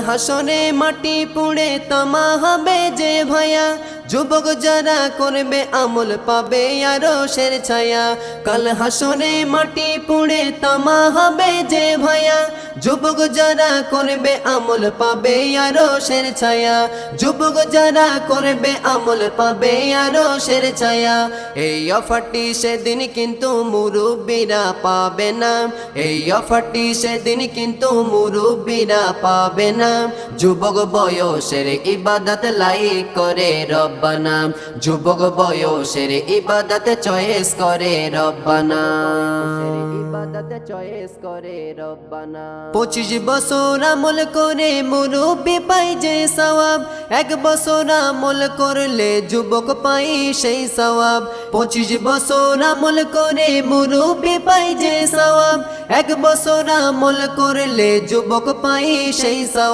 হাসরে মাটি পুড়ে তামা হবে যে ভায়া, যুবক যারা করবে আমল পাবে আরশের ছায়া। কাল হাসরে মাটি পুড়ে তামা হবে যে ভায়া, যুবক যারা করবে আমল পাবে আরশের ছায়া। যুবক যারা করবে আমল পাবে আরশের ছায়া। এই অফারটি সেদিন কিন্তু মুরব্বিরা পাবে না, এই অফারটি সেদিন কিন্তু মুরব্বিরা পাবে না। যুবক বয়সের ইবাদত লাইক করে রব্বানা, যুবক বয়সের ইবাদত চয়েস করে রব্বানা, ইবাদত চয়েস করে রব্বানা। 25 বছর আমল করে মুরব্বি পাই যে সওয়াব, 1 বছর আমল করলে যুবক পাই সেই সওয়াব। 25 বছর আমল করে মুরব্বি পাই যে সওয়াব, 1 বছর আমল করলে যুবক পাই সেই সওয়াব।